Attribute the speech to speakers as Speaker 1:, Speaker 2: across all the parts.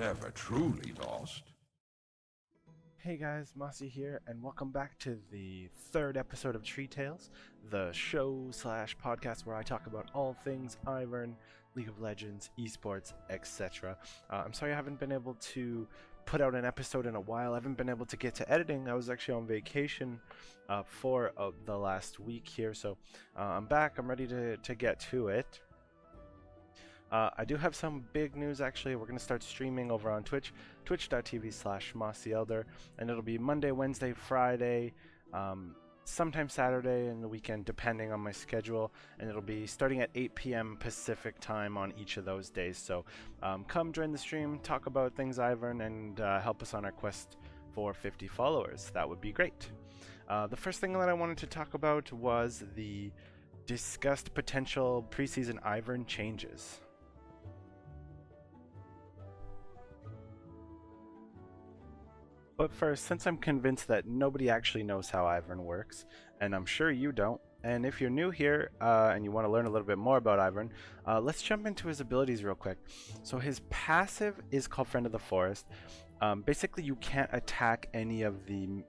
Speaker 1: never truly lost.
Speaker 2: Hey guys, Mossy here, and welcome back to the third episode of Tree Tales, the show/podcast where I talk about all things Ivern, League of Legends, esports, etc. I'm sorry I haven't been able to put out an episode in a while. I haven't been able to get to editing. I was actually on vacation for the last week here, so I'm back. I'm ready to get to it. I do have some big news actually. We're going to start streaming over on Twitch, twitch.tv/MossyElder, and it'll be Monday, Wednesday, Friday, sometime Saturday and the weekend depending on my schedule, and it'll be starting at 8 p.m. Pacific time on each of those days. So come join the stream, talk about things Ivern, and help us on our quest for 50 followers. That would be great. The first thing that I wanted to talk about was the discussed potential preseason Ivern changes. But first, since I'm convinced that nobody actually knows how Ivern works, and I'm sure you don't, and if you're new here and you want to learn a little bit more about Ivern, let's jump into his abilities real quick. So his passive is called Friend of the Forest. Basically, you can't attack any of the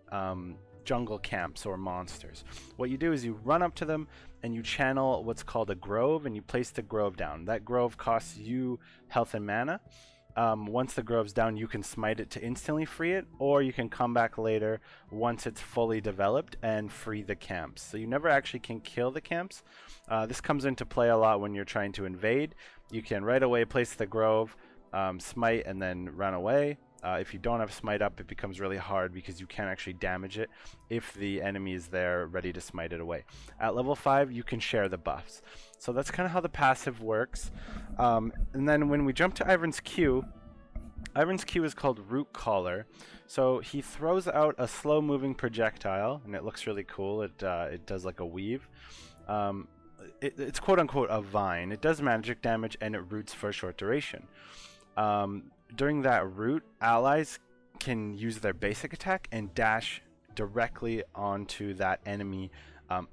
Speaker 2: jungle camps or monsters. What you do is you run up to them and you channel what's called a grove, and you place the grove down. That grove costs you health and mana. Once the grove's down, you can smite it to instantly free it, or you can come back later once it's fully developed and free the camps. So you never actually can kill the camps. This comes into play a lot when you're trying to invade. You can right away place the grove, smite, and then run away. If you don't have smite up, it becomes really hard because you can't actually damage it if the enemy is there ready to smite it away. At level 5, you can share the buffs. So that's kind of how the passive works. And then when we jump to Ivern's Q is called Root Collar. So he throws out a slow-moving projectile, and it looks really cool. It does like a weave. It's quote-unquote a vine. It does magic damage, and it roots for a short duration. During that root, allies can use their basic attack and dash directly onto that enemy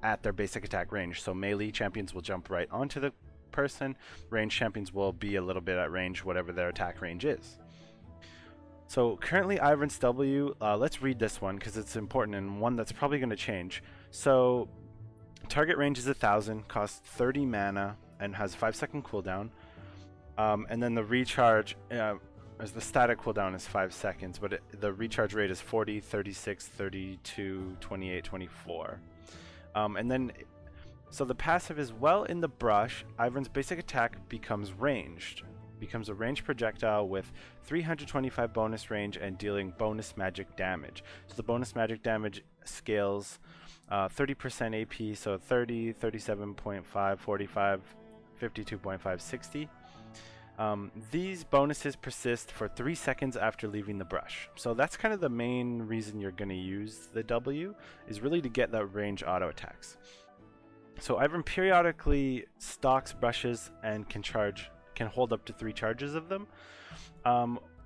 Speaker 2: at their basic attack range. So melee champions will jump right onto the person. Range champions will be a little bit at range, whatever their attack range is. So currently Ivern's W, let's read this one because it's important and one that's probably going to change. So target range is 1000, costs 30 mana, and has 5-second cooldown. And then the recharge, as the static cooldown is 5 seconds, but the recharge rate is 40, 36, 32, 28, 24. And then, so the passive is well in the brush. Ivern's basic attack becomes ranged. Becomes a ranged projectile with 325 bonus range and dealing bonus magic damage. So the bonus magic damage scales 30% AP, so 30, 37.5, 45, 52.5, 60. These bonuses persist for 3 seconds after leaving the brush. So that's kind of the main reason you're going to use the W, is really to get that range auto attacks. So Ivern periodically stocks brushes and can hold up to 3 charges of them.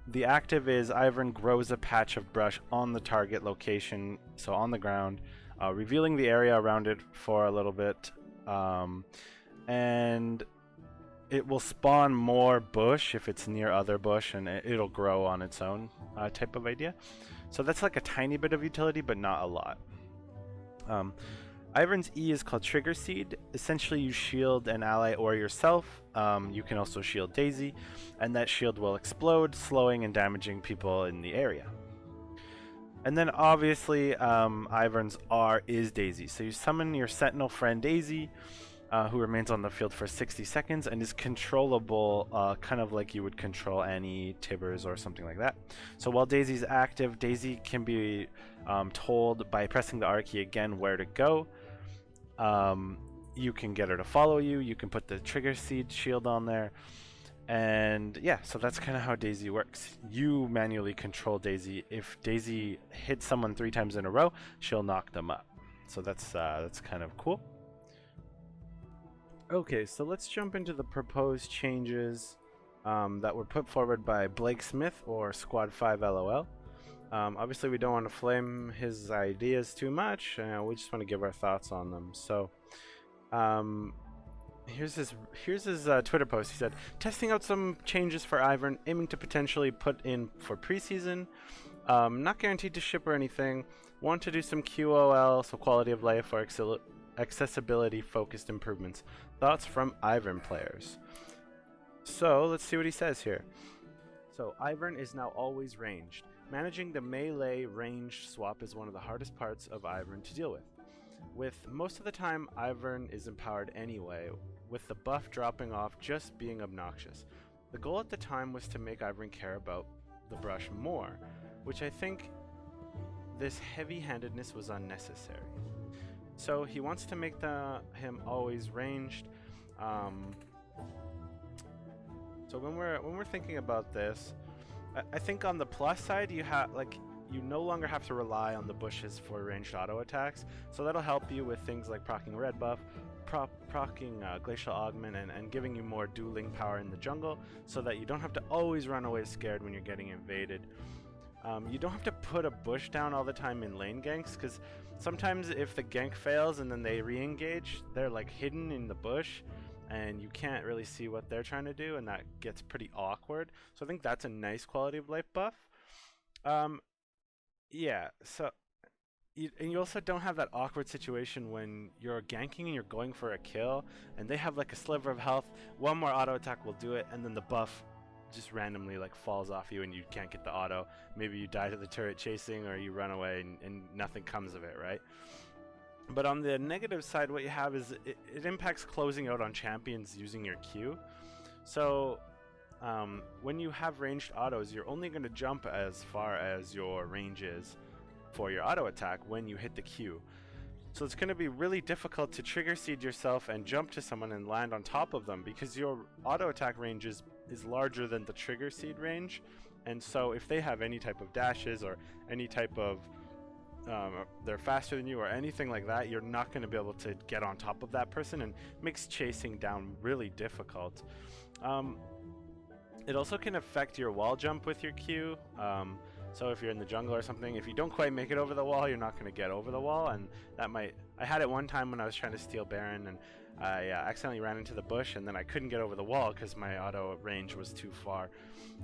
Speaker 2: The active is Ivern grows a patch of brush on the target location, so on the ground, revealing the area around it for a little bit, and it will spawn more bush if it's near other bush, and it'll grow on its own type of idea. So that's like a tiny bit of utility, but not a lot. Ivern's E is called Trigger Seed. Essentially, you shield an ally or yourself. You can also shield Daisy, and that shield will explode, slowing and damaging people in the area. And then obviously, Ivern's R is Daisy. So you summon your Sentinel friend Daisy, who remains on the field for 60 seconds and is controllable, kind of like you would control Annie, Tibbers, or something like that. So while Daisy's active, Daisy can be told by pressing the R key again where to go. You can get her to follow you. You can put the Trigger Seed shield on there. And yeah, so that's kind of how Daisy works. You manually control Daisy. If Daisy hits someone 3 times in a row, she'll knock them up. So that's kind of cool. Okay, so let's jump into the proposed changes that were put forward by Blake Smith, or Squad 5 LOL. Obviously, we don't want to flame his ideas too much. We just want to give our thoughts on them. So, Here's his Twitter post. He said, testing out some changes for Ivern, aiming to potentially put in for preseason. Not guaranteed to ship or anything. Want to do some QOL, so quality of life or accessibility focused improvements. Thoughts from Ivern players. So let's see what he says here. So Ivern is now always ranged. Managing the melee range swap is one of the hardest parts of Ivern to deal with. With most of the time Ivern is empowered anyway, with the buff dropping off just being obnoxious. The goal at the time was to make Ivern care about the brush more, which I think this heavy-handedness was unnecessary. So he wants to make him always ranged. So when we're thinking about this, I think on the plus side you no longer have to rely on the bushes for ranged auto attacks, so that'll help you with things like proccing red buff, proccing glacial augment, and giving you more dueling power in the jungle, so that you don't have to always run away scared when you're getting invaded. You don't have to put a bush down all the time in lane ganks, because sometimes if the gank fails and then they re-engage, they're like hidden in the bush and you can't really see what they're trying to do, and that gets pretty awkward. So I think that's a nice quality of life buff. Yeah, so you also don't have that awkward situation when you're ganking and you're going for a kill and they have like a sliver of health, one more auto attack will do it, and then the buff just randomly like falls off you and you can't get the auto. Maybe you die to the turret chasing, or you run away and nothing comes of it, right? But on the negative side, what you have is it impacts closing out on champions using your Q. So when you have ranged autos, you're only going to jump as far as your range is for your auto attack when you hit the Q. So it's going to be really difficult to trigger seed yourself and jump to someone and land on top of them, because your auto attack range is larger than the trigger seed range. And so if they have any type of dashes or any type of they're faster than you or anything like that, you're not going to be able to get on top of that person, and makes chasing down really difficult. It also can affect your wall jump with your Q. So if you're in the jungle or something, if you don't quite make it over the wall, you're not going to get over the wall, and that might... I had it one time when I was trying to steal Baron, and I accidentally ran into the bush, and then I couldn't get over the wall because my auto range was too far.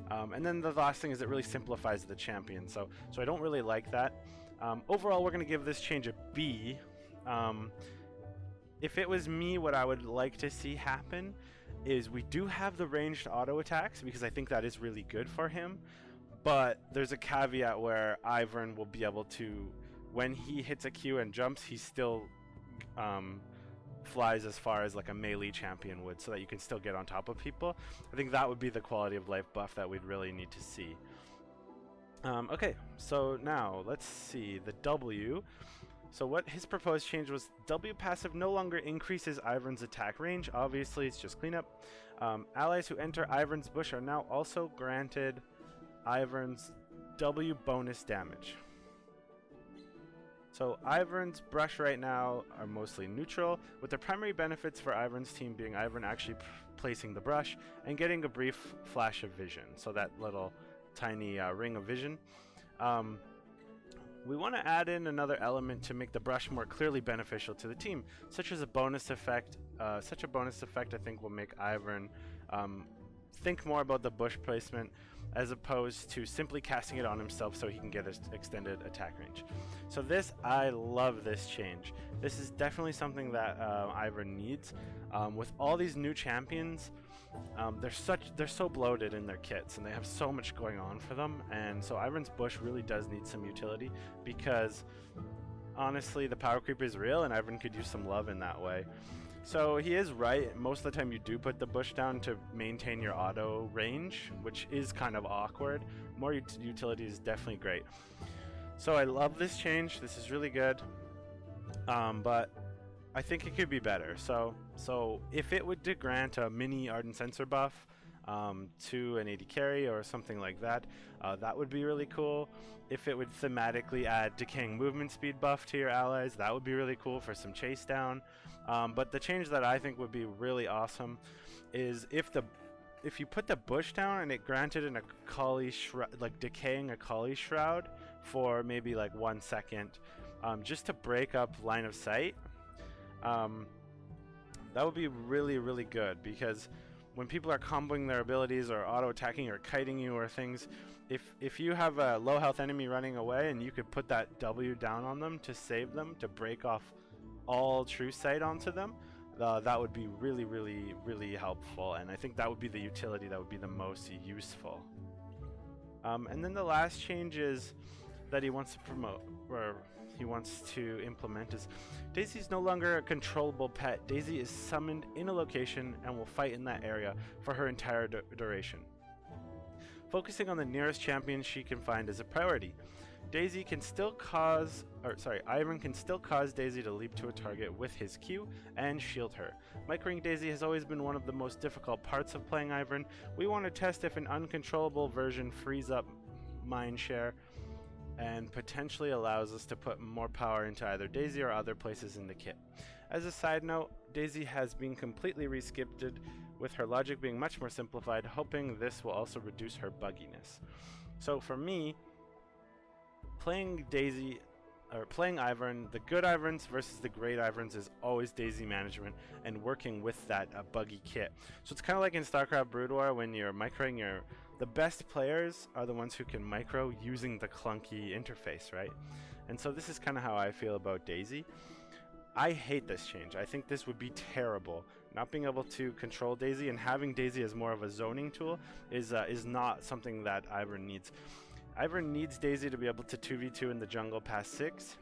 Speaker 2: And then the last thing is it really simplifies the champion, so I don't really like that. Overall, we're going to give this change a B. If it was me, what I would like to see happen is we do have the ranged auto attacks, because I think that is really good for him. But there's a caveat where Ivern will be able to, when he hits a Q and jumps, he still flies as far as like a melee champion would, so that you can still get on top of people. I think that would be the quality of life buff that we'd really need to see. Okay, so now let's see the W. So what his proposed change was, W passive no longer increases Ivern's attack range. Obviously, it's just cleanup. Allies who enter Ivern's bush are now also granted Ivern's W bonus damage. So Ivern's brush right now are mostly neutral, with the primary benefits for Ivern's team being Ivern actually placing the brush and getting a brief flash of vision. So that little tiny ring of vision. We want to add in another element to make the brush more clearly beneficial to the team, such as a bonus effect. Such a bonus effect, I think, will make Ivern think more about the bush placement, as opposed to simply casting it on himself so he can get his extended attack range. So I love this change. This is definitely something that Ivern needs. With all these new champions, they're so bloated in their kits, and they have so much going on for them, and so Ivern's bush really does need some utility, because honestly the power creep is real and Ivern could use some love in that way. So he is right, most of the time you do put the bush down to maintain your auto range, which is kind of awkward. More utility is definitely great. So I love this change, this is really good, but I think it could be better. So if it would grant a mini Ardent Sensor buff to an AD carry or something like that, that would be really cool. If it would thematically add decaying movement speed buff to your allies, that would be really cool for some chase down. But the change that I think would be really awesome is if you put the bush down and it granted an Akali Shroud, like decaying Akali Shroud for maybe like 1 second, just to break up line of sight. That would be really, really good, because when people are comboing their abilities or auto-attacking or kiting you or things, if you have a low health enemy running away and you could put that W down on them to save them, to break off all true sight onto them, that would be really, really, really helpful, and I think that would be the utility that would be the most useful. And then the last change is that he wants to promote, or he wants to implement, is Daisy's no longer a controllable pet. Daisy is summoned in a location and will fight in that area for her entire duration. Focusing on the nearest champion she can find is a priority. Ivern can still cause Daisy to leap to a target with his Q and shield her. Microing Daisy has always been one of the most difficult parts of playing Ivern. We want to test if an uncontrollable version frees up mindshare and potentially allows us to put more power into either Daisy or other places in the kit. As a side note, Daisy has been completely rescripted, with her logic being much more simplified, hoping this will also reduce her bugginess. So for me, playing Daisy, or playing Ivern, the good Iverns versus the great Iverns is always Daisy management and working with that buggy kit. So it's kind of like in StarCraft Brood War when you're microing the best players are the ones who can micro using the clunky interface, right? And so this is kind of how I feel about Daisy. I hate this change. I think this would be terrible. Not being able to control Daisy and having Daisy as more of a zoning tool is not something that Ivern needs. Ivern needs Daisy to be able to 2v2 in the jungle past 6,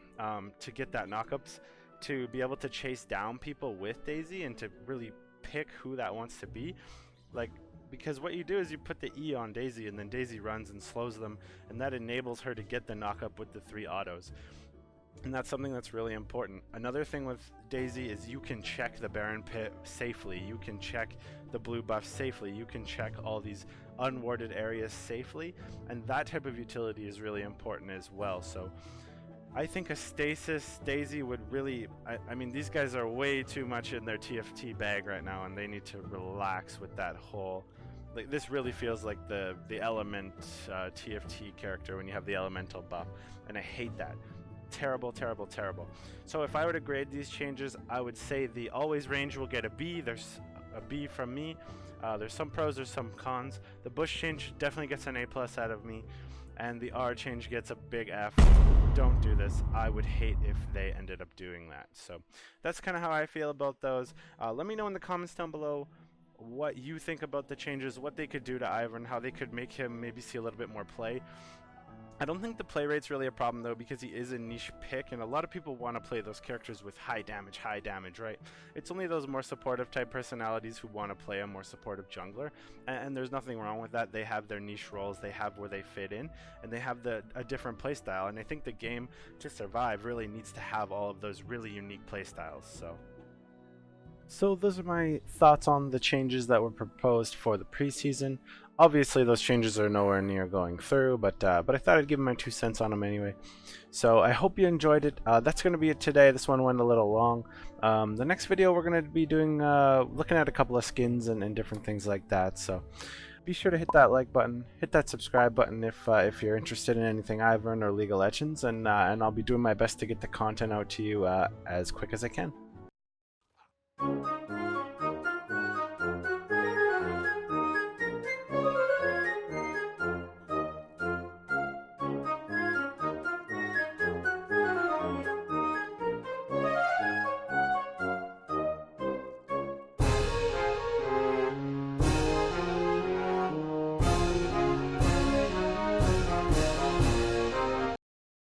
Speaker 2: to get that knockups, to be able to chase down people with Daisy, and to really pick who that wants to be. Because what you do is you put the E on Daisy, and then Daisy runs and slows them, and that enables her to get the knockup with the 3 autos. And that's something that's really important. Another thing with Daisy is you can check the Baron Pit safely, you can check the blue buff safely, you can check all these unwarded areas safely, and that type of utility is really important as well. So I think a stasis Daisy would really, I mean, these guys are way too much in their TFT bag right now, and they need to relax with that whole, like, this really feels like the element TFT character when you have the elemental buff, and I hate that. Terrible, terrible, terrible. So if I were to grade these changes, I would say the always range will get a B. There's a B from me. There's some pros, there's some cons. The bush change definitely gets an A+ out of me, and the R change gets a big F. Don't do this. I would hate if they ended up doing that. So that's kind of how I feel about those. Let me know in the comments down below what you think about the changes, what they could do to Ivern, how they could make him maybe see a little bit more play. I don't think the play rate's really a problem though, because he is a niche pick, and a lot of people want to play those characters with high damage, right? It's only those more supportive type personalities who want to play a more supportive jungler, and there's nothing wrong with that. They have their niche roles, they have where they fit in, and they have a different playstyle, and I think the game, to survive, really needs to have all of those really unique playstyles. So those are my thoughts on the changes that were proposed for the preseason. Obviously, those changes are nowhere near going through, but I thought I'd give my 2 cents on them anyway. So I hope you enjoyed it. That's going to be it today. This one went a little long. The next video we're going to be doing, looking at a couple of skins and different things like that. So be sure to hit that like button, hit that subscribe button if you're interested in anything Ivern or League of Legends, and I'll be doing my best to get the content out to you as quick as I can.